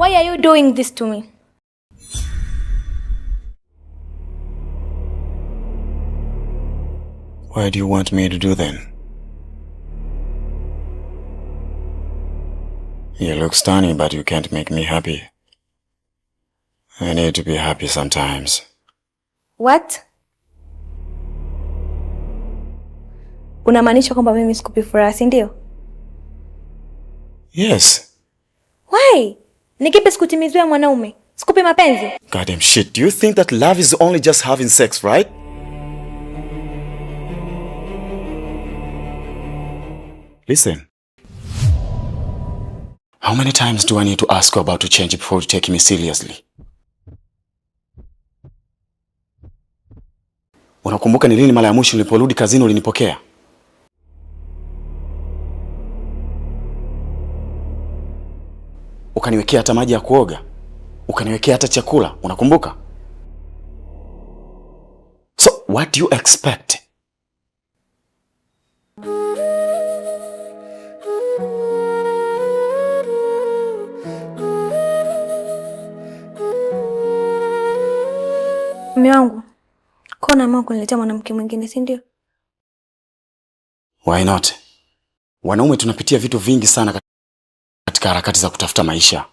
Why are you doing this to me? What do you want me to do then? You look stunning, but you can't make me happy. I need to be happy sometimes. What? Unamaanisha kwamba mimi sikupi furaha, si ndio? Yes. Why? Nikipe sikutimizwe mwanaume? Sikupi mapenzi? Goddamn shit. Do you think that love is only just having sex, right? Listen. How many times do I need to ask you about to change before you take me seriously? Unakumbuka ni lini mara ya mwisho uliporudi kazini ulinipokea? Ukaniwekea hata maji ya kuoga. Ukaniwekea hata chakula, unakumbuka? So, what do you expect? Mume wangu, kona mama kuniletea mwanamke mwingine, si ndio? Why not? Wanaume tunapitia vitu vingi sana katika harakati za kutafuta maisha.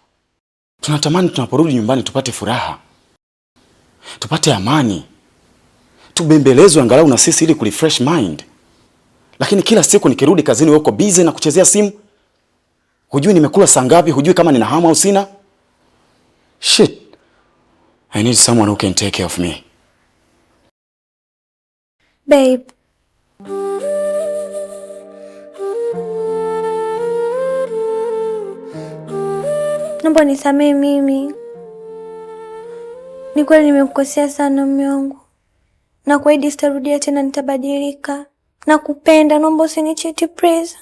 Tunatamani tunaporudi nyumbani tupate furaha. Tupate amani. Tubembelezwe angalau na sisi ili kurefresh mind. Lakini kila siku nikirudi kazini wewe uko busy na kuchezea simu. Hujui nimekula saa ngapi, hujui kama nina hamu au sina. Shit. I need someone who can take care of me. Babe. Naomba nisamehe mimi. Ni kweli nimekukosea sana mume wangu. Na kuahidi sitarudia tena, nitabadilika. Nakupenda, naomba usinichiti please.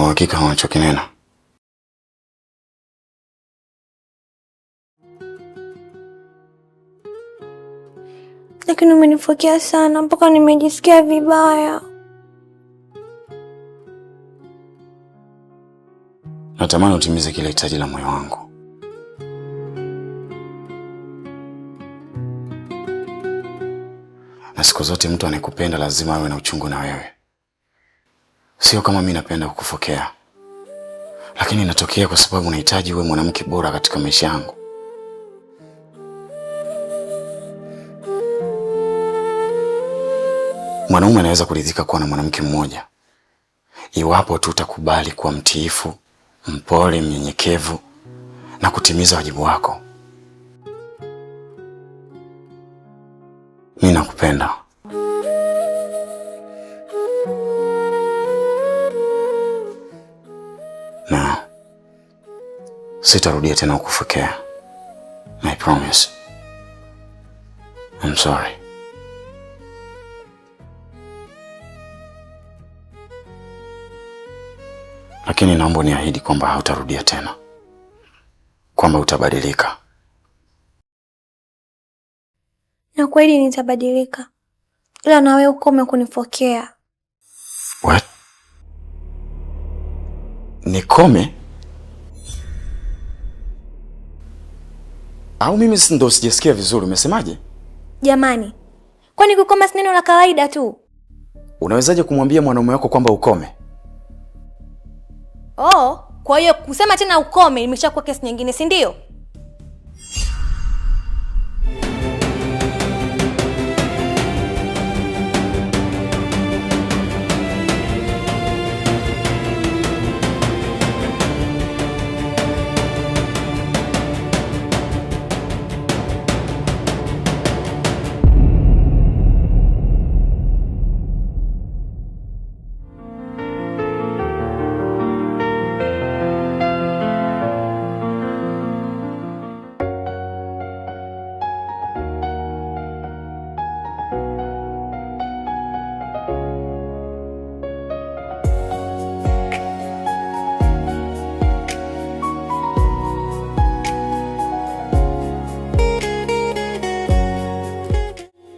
Hakika unachokinena. Lakini umenifokea sana mpaka nimejisikia vibaya. Natamani utimize kile hitaji la moyo wangu. Na siku zote mtu anayekupenda lazima awe na uchungu na wewe. Sio kama mimi napenda kukufokea. Lakini inatokea kwa sababu unahitaji uwe mwanamke bora katika maisha yangu. Mwanaume anaweza kuridhika kuwa na mwanamke mmoja iwapo tu utakubali kuwa mtiifu, mpole, mnyenyekevu na kutimiza wajibu wako. Mimi nakupenda. Na sitarudia tena kukufokea. I promise. I'm sorry. Lakini naomba niahidi kwamba hautarudia tena. Kwamba utabadilika. Na kweli nitabadilika. Ila na wewe ukome kunifokea. What? Nikome? Au mimi ndo sijasikia vizuri, umesemaje? Jamani, kwani kukoma si neno la kawaida tu? Unawezaje kumwambia mwanaume wako kwamba ukome? Oh, kwa hiyo kusema tena ukome imeshakuwa kesi nyingine, si ndio?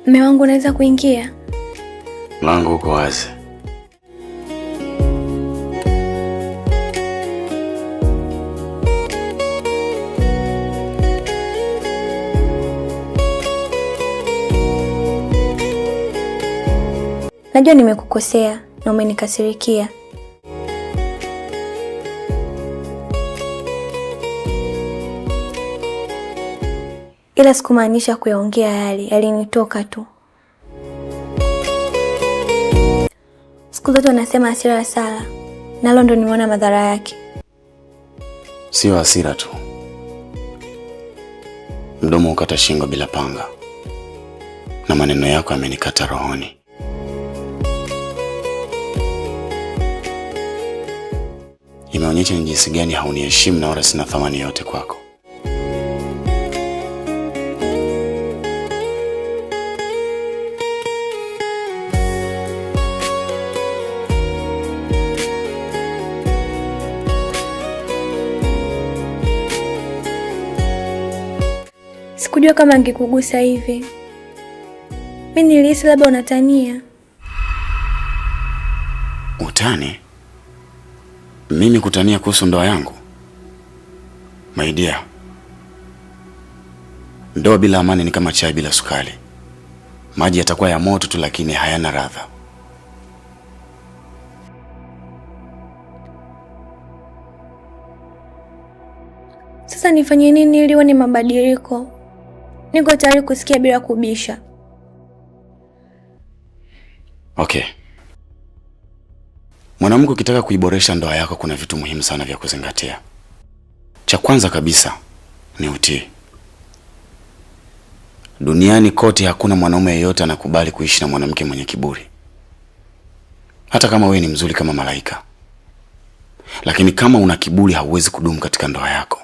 Mume wangu, unaweza kuingia? Mlango uko wazi. Najua nimekukosea na umenikasirikia. Ila sikumaanisha kuyaongea yale, yalinitoka tu. Siku zote wanasema hasira ya sala, nalo ndo nimeona madhara yake. Sio hasira tu. Mdomo ukata shingo bila panga. Na maneno yako yamenikata rohoni. Imeonyesha ni jinsi gani hauniheshimu na wala sina thamani yote kwako. Sikujua kama angekugusa hivi. Mimi nilihisi labda unatania. Utani? Mimi kutania kuhusu ndoa yangu? My dear, ndoa bila amani ni kama chai bila sukari. Maji yatakuwa ya moto tu lakini hayana ladha. Sasa nifanye nini ili uone mabadiliko? Niko tayari kusikia bila kubisha. Okay. Mwanamke ukitaka kuiboresha ndoa yako kuna vitu muhimu sana vya kuzingatia. Cha kwanza kabisa ni utii. Duniani kote hakuna mwanaume yeyote anakubali kuishi na mwanamke mwenye kiburi. Hata kama wewe ni mzuri kama malaika. Lakini kama una kiburi hauwezi kudumu katika ndoa yako.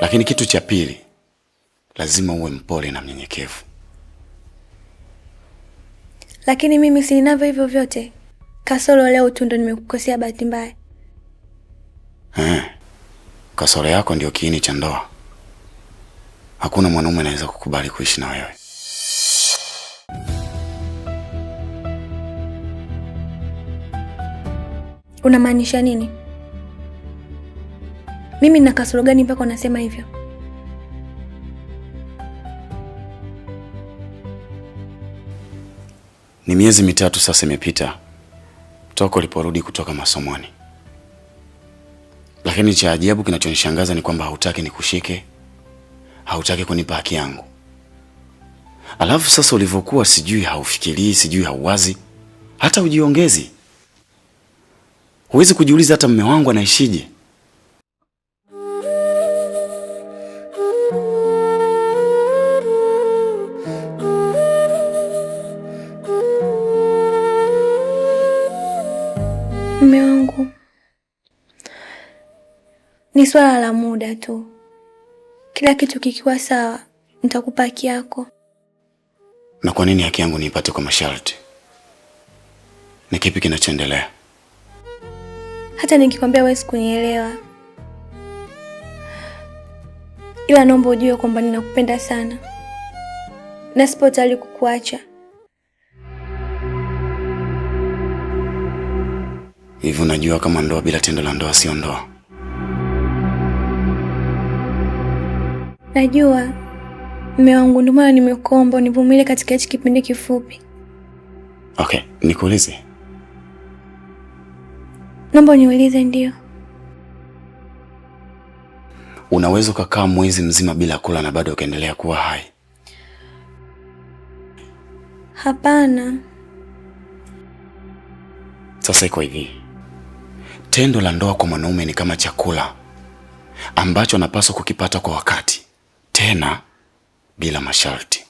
Lakini kitu cha pili, lazima uwe mpole na mnyenyekevu. Lakini mimi si ninavyo hivyo vyote. Kasoro leo tu ndo nimekukosea bahati mbaya. Kasoro yako ndio kiini cha ndoa. Hakuna mwanaume anaweza kukubali kuishi na wewe. Unamaanisha nini? Mimi nina kasoro gani mpaka unasema hivyo? Ni miezi mitatu sasa imepita toka uliporudi kutoka masomoni. Lakini cha ajabu kinachonishangaza ni kwamba hautaki nikushike, hautaki kunipa haki yangu. Alafu sasa ulivyokuwa sijui haufikirii, sijui hauwazi, hata ujiongezi. Huwezi kujiuliza hata mume wangu anaishije. Mume wangu, ni swala la muda tu. Kila kitu kikiwa sawa, nitakupa haki yako. Na kwa nini haki yangu niipate kwa masharti? Ni kipi kinachoendelea? Hata nikikwambia wewe sikunielewa. Ila naomba ujue kwamba ninakupenda sana. Na sipo tayari kukuacha. Hivi unajua kama ndoa bila tendo la ndoa sio ndoa? Najua. Mume wangu, ndio maana nimekuomba univumilie katika hichi kipindi kifupi. Okay, nikuulize. Naomba niulize. Ndio. Unaweza kukaa mwezi mzima bila kula na bado ukaendelea kuwa hai? Hapana. Sasa iko hivi. Tendo la ndoa kwa mwanaume ni kama chakula ambacho anapaswa kukipata kwa wakati, tena bila masharti.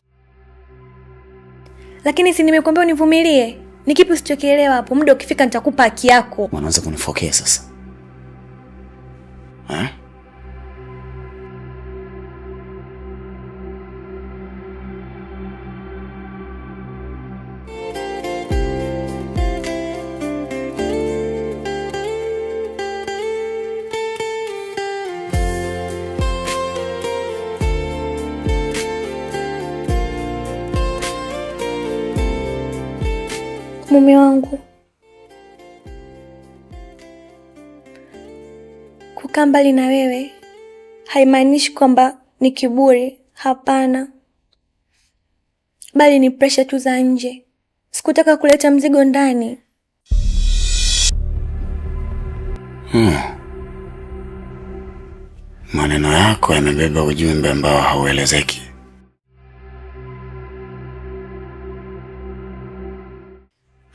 Lakini si nimekuambia univumilie? Ni kipi usichokielewa hapo? Muda ukifika nitakupa haki yako. Unaanza kunifokea sasa. Mume wangu, kukaa mbali na wewe haimaanishi kwamba ni kiburi, hapana. Bali ni pressure tu za nje. Sikutaka kuleta mzigo ndani. Maneno yako yamebeba ujumbe ambao hauelezeki.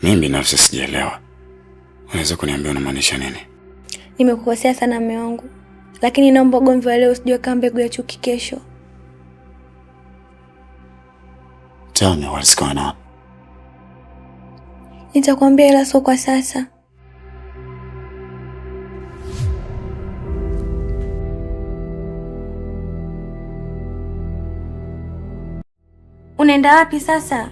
Mimi binafsi sijaelewa. Unaweza kuniambia unamaanisha nini? Nimekukosea sana mume wangu, lakini naomba ugomvi wa leo usijue kama mbegu ya chuki kesho. Tell me what's going on. Nitakwambia ila sio kwa sasa. Unaenda wapi sasa?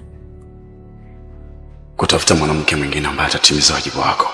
Kutafuta mwanamke mwingine ambaye atatimiza wajibu wako.